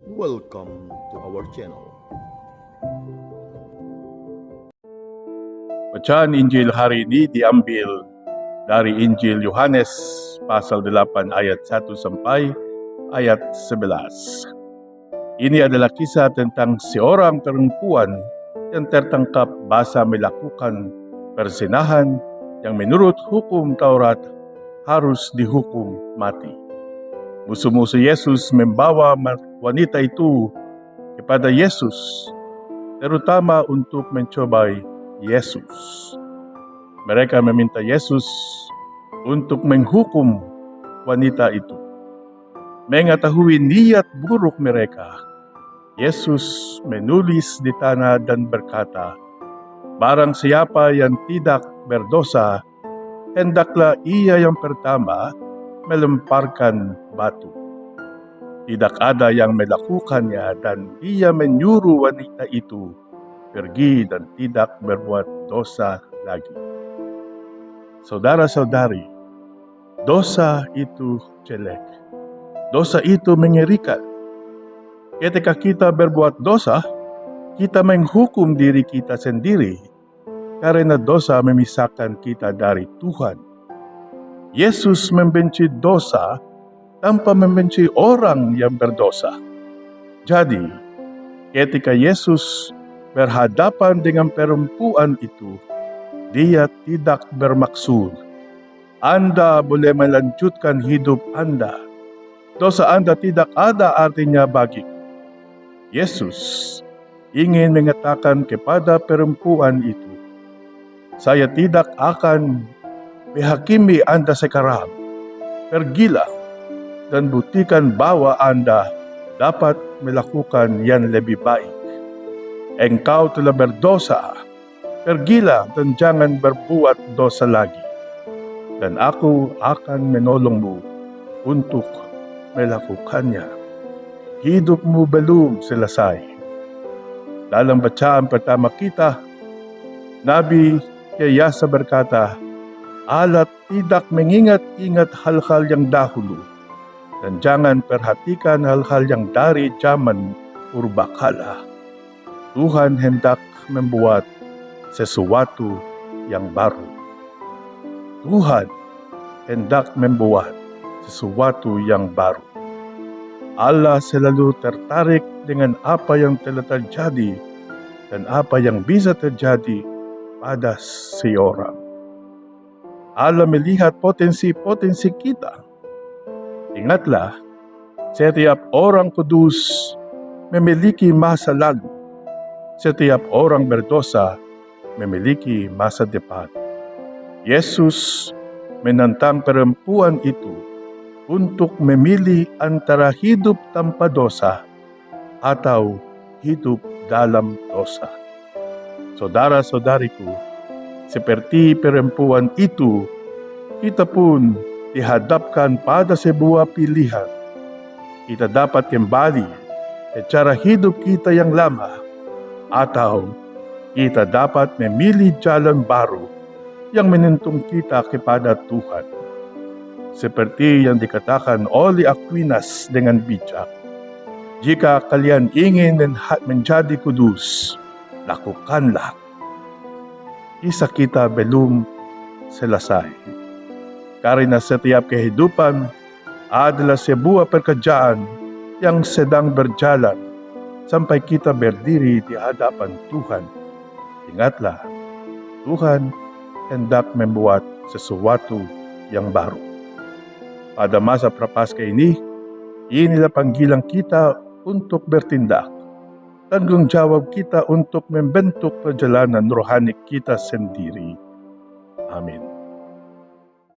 Welcome to our channel. Bacaan Injil hari ini diambil dari Injil Yohanes pasal 8 ayat 1 sampai ayat 11. Ini adalah kisah tentang seorang perempuan yang tertangkap basah melakukan perzinahan yang menurut hukum Taurat harus dihukum mati. Musuh-musuh Yesus membawa wanita itu kepada Yesus, terutama untuk mencobai Yesus. Mereka meminta Yesus untuk menghukum wanita itu. Mengetahui niat buruk mereka, Yesus menulis di tanah dan berkata, "Barang siapa yang tidak berdosa, hendaklah ia yang pertama melemparkan batu." Tidak ada yang melakukannya dan ia menyuruh wanita itu pergi dan tidak berbuat dosa lagi. Saudara-saudari, dosa itu jelek. Dosa itu mengerikan. Ketika kita berbuat dosa, kita menghukum diri kita sendiri karena dosa memisahkan kita dari Tuhan. Yesus membenci dosa tanpa membenci orang yang berdosa. Jadi, ketika Yesus berhadapan dengan perempuan itu, Dia tidak bermaksud Anda boleh melanjutkan hidup Anda. Dosa Anda tidak ada artinya bagiku. Yesus ingin mengatakan kepada perempuan itu, "Saya tidak akan menghakimi Anda sekarang. Pergilah dan buktikan bahwa Anda dapat melakukan yang lebih baik. Engkau telah berdosa. Pergilah dan jangan berbuat dosa lagi. Dan aku akan menolongmu untuk melakukannya." Hidupmu belum selesai. Dalam bacaan pertama kita, Nabi Yesaya berkata, "Allah tidak mengingat-ingat hal-hal yang dahulu, dan jangan perhatikan hal-hal yang dari zaman purbakala. Tuhan hendak membuat sesuatu yang baru." Tuhan hendak membuat sesuatu yang baru. Allah selalu tertarik dengan apa yang telah terjadi dan apa yang bisa terjadi pada seorang. Allah melihat potensi-potensi kita. Ingatlah, setiap orang kudus memiliki masa lalu. Setiap orang berdosa memiliki masa depan. Yesus menantang perempuan itu untuk memilih antara hidup tanpa dosa atau hidup dalam dosa. Saudara-saudariku, seperti perempuan itu, kita pun dihadapkan pada sebuah pilihan. Kita dapat kembali ke cara hidup kita yang lama, atau kita dapat memilih jalan baru yang menuntun kita kepada Tuhan. Seperti yang dikatakan oleh Aquinas dengan bijak, "Jika kalian ingin menjadi kudus, lakukanlah." Kisah kita belum selesai. Karena setiap kehidupan adalah sebuah pekerjaan yang sedang berjalan sampai kita berdiri di hadapan Tuhan. Ingatlah, Tuhan hendak membuat sesuatu yang baru. Pada masa prapaskah ini, inilah panggilan kita untuk bertindak. Tanggung jawab kita untuk membentuk perjalanan rohani kita sendiri. Amin.